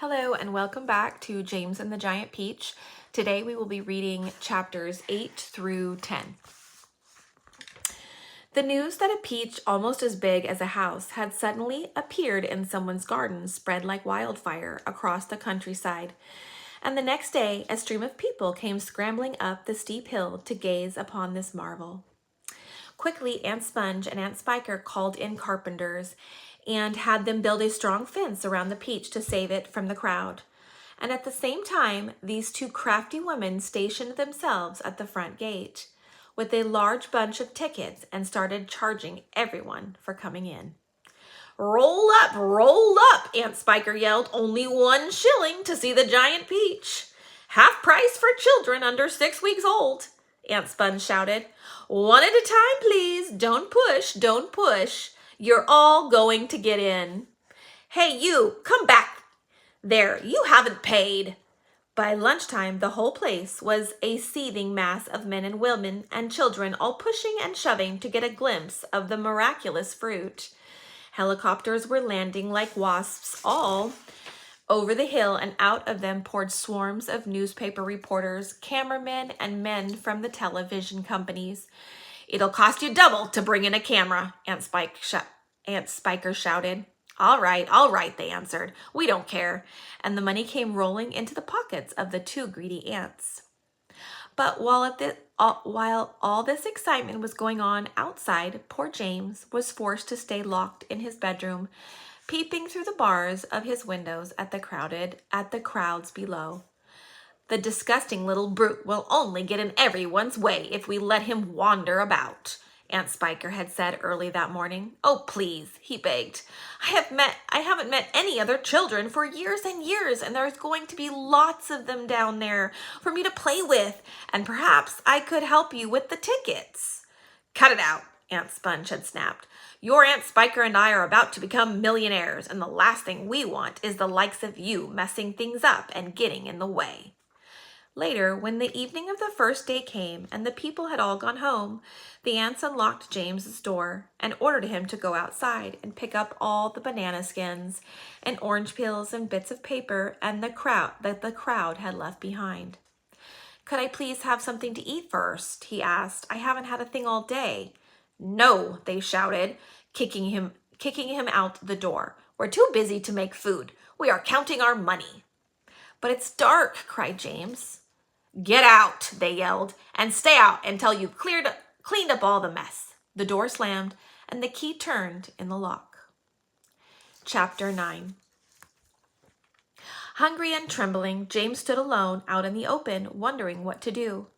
Hello and welcome back to James and the Giant Peach. Today we will be reading chapters 8 through 10. The news that a peach almost as big as a house had suddenly appeared in someone's garden spread like wildfire across the countryside. And the next day, a stream of people came scrambling up the steep hill to gaze upon this marvel. Quickly, Aunt Sponge and Aunt Spiker called in carpenters and had them build a strong fence around the peach to save it from the crowd. And at the same time, these two crafty women stationed themselves at the front gate with a large bunch of tickets and started charging everyone for coming in. Roll up, Aunt Spiker yelled. Only 1 shilling to see the giant peach. Half price for children under 6 weeks old, Aunt Sponge shouted. 1 at a time, please. Don't push. You're all going to get in. Hey, you, come back there. You haven't paid. By lunchtime, the whole place was a seething mass of men and women and children all pushing and shoving to get a glimpse of the miraculous fruit. Helicopters were landing like wasps all over the hill, and out of them poured swarms of newspaper reporters, cameramen, and men from the television companies. It'll cost you double to bring in a camera, Aunt Spiker shouted. All right, they answered. We don't care. And the money came rolling into the pockets of the 2 greedy ants. But while all this excitement was going on outside, poor James was forced to stay locked in his bedroom, peeping through the bars of his windows at the crowds below. The disgusting little brute will only get in everyone's way if we let him wander about, Aunt Spiker had said early that morning. Oh, please, he begged. I haven't met any other children for years and years, and there's going to be lots of them down there for me to play with, and perhaps I could help you with the tickets. Cut it out, Aunt Sponge had snapped. Your Aunt Spiker and I are about to become millionaires, and the last thing we want is the likes of you messing things up and getting in the way. Later, when the evening of the first day came and the people had all gone home, the ants unlocked James's door and ordered him to go outside and pick up all the banana skins and orange peels and bits of paper and the crowd had left behind. Could I please have something to eat first? He asked. I haven't had a thing all day. No, they shouted, kicking him out the door. We're too busy to make food. We are counting our money. But it's dark, cried James. Get out, they yelled, and stay out until you've cleaned up all the mess. The door slammed, and the key turned in the lock. Chapter 9. Hungry and trembling, James stood alone out in the open, wondering what to do.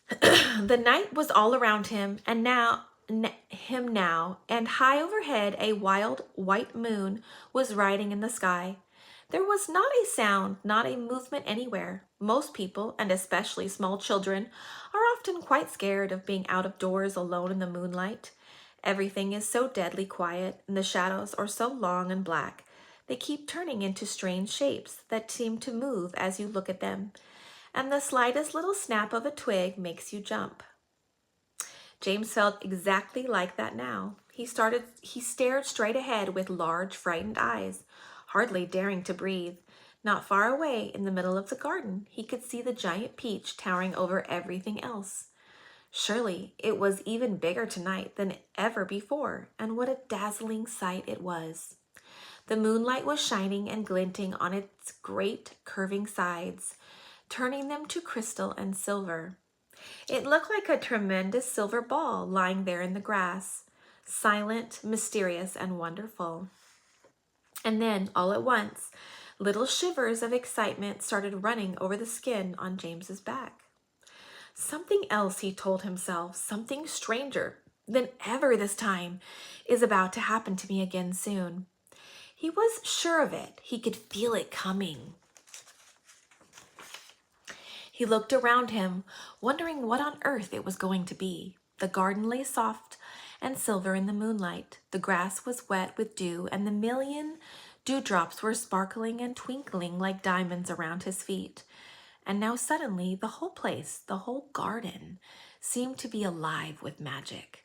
The night was all around him, and and high overhead a wild white moon was riding in the sky. There was not a sound, not a movement anywhere. Most people, and especially small children, are often quite scared of being out of doors alone in the moonlight. Everything is so deadly quiet, and the shadows are so long and black. They keep turning into strange shapes that seem to move as you look at them, and the slightest little snap of a twig makes you jump. James felt exactly like that now. He stared straight ahead with large, frightened eyes, hardly daring to breathe. Not far away, in the middle of the garden, he could see the giant peach towering over everything else. Surely it was even bigger tonight than ever before, and what a dazzling sight it was. The moonlight was shining and glinting on its great curving sides, turning them to crystal and silver. It looked like a tremendous silver ball lying there in the grass, silent, mysterious, and wonderful. And then, all at once, little shivers of excitement started running over the skin on James's back. Something else, he told himself, something stranger than ever this time, is about to happen to me again soon. He was sure of it. He could feel it coming. He looked around him, wondering what on earth it was going to be. The garden lay soft and silver in the moonlight. The grass was wet with dew, and the million dewdrops were sparkling and twinkling like diamonds around his feet. And now suddenly the whole place, the whole garden, seemed to be alive with magic.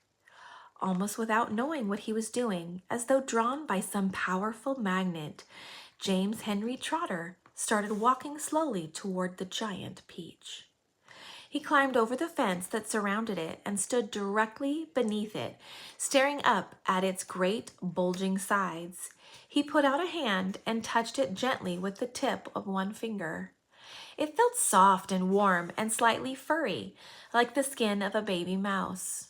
Almost without knowing what he was doing, as though drawn by some powerful magnet, James Henry Trotter started walking slowly toward the giant peach. He climbed over the fence that surrounded it and stood directly beneath it, staring up at its great bulging sides. He put out a hand and touched it gently with the tip of one finger. It felt soft and warm and slightly furry, like the skin of a baby mouse.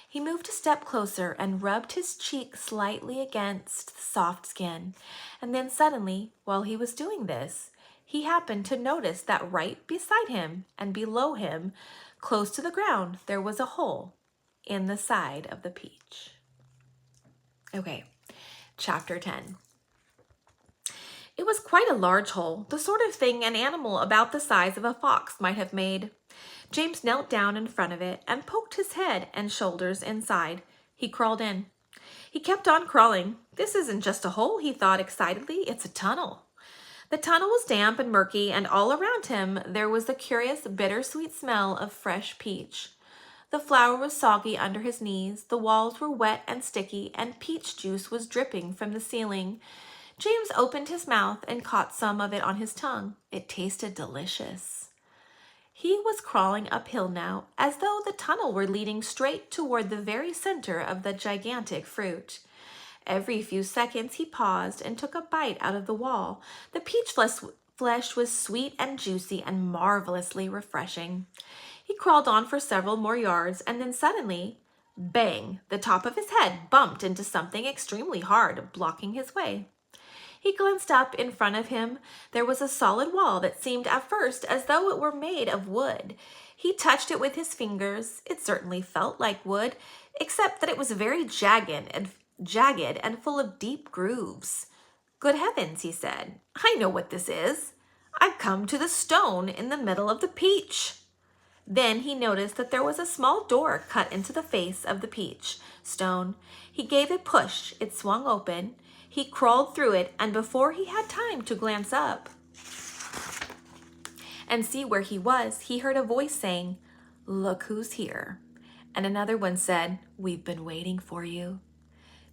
He moved a step closer and rubbed his cheek slightly against the soft skin, and then suddenly, while he was doing this, he happened to notice that right beside him and below him, close to the ground, there was a hole in the side of the peach. Okay, chapter 10. It was quite a large hole, the sort of thing an animal about the size of a fox might have made. James knelt down in front of it and poked his head and shoulders inside. He crawled in. He kept on crawling. This isn't just a hole, he thought excitedly. It's a tunnel. The tunnel was damp and murky, and all around him there was the curious bittersweet smell of fresh peach. The flour was soggy under his knees, the walls were wet and sticky, and peach juice was dripping from the ceiling. James opened his mouth and caught some of it on his tongue. It tasted delicious. He was crawling uphill now, as though the tunnel were leading straight toward the very center of the gigantic fruit. Every few seconds he paused and took a bite out of the wall. The peach flesh was sweet and juicy and marvelously refreshing. He crawled on for several more yards, and then suddenly, bang, the top of his head bumped into something extremely hard, blocking his way. He glanced up. In front of him. There was a solid wall that seemed at first as though it were made of wood. He touched it with his fingers. It certainly felt like wood, except that it was very jagged and full of deep grooves. Good heavens, he said. I know what this is. I've come to the stone in the middle of the peach. Then he noticed that there was a small door cut into the face of the peach stone. He gave a push. It swung open. He crawled through it, and before he had time to glance up and see where he was, he heard a voice saying, "Look who's here." And another one said, "We've been waiting for you."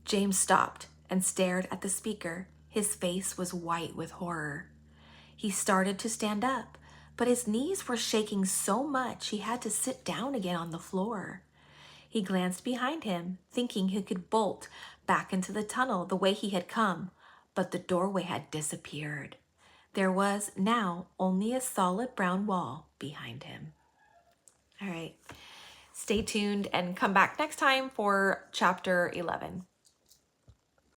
James stopped and stared at the speaker. His face was white with horror. He started to stand up, but his knees were shaking so much he had to sit down again on the floor. He glanced behind him, thinking he could bolt back into the tunnel the way he had come, but the doorway had disappeared. There was now only a solid brown wall behind him. All right, stay tuned and come back next time for chapter 11.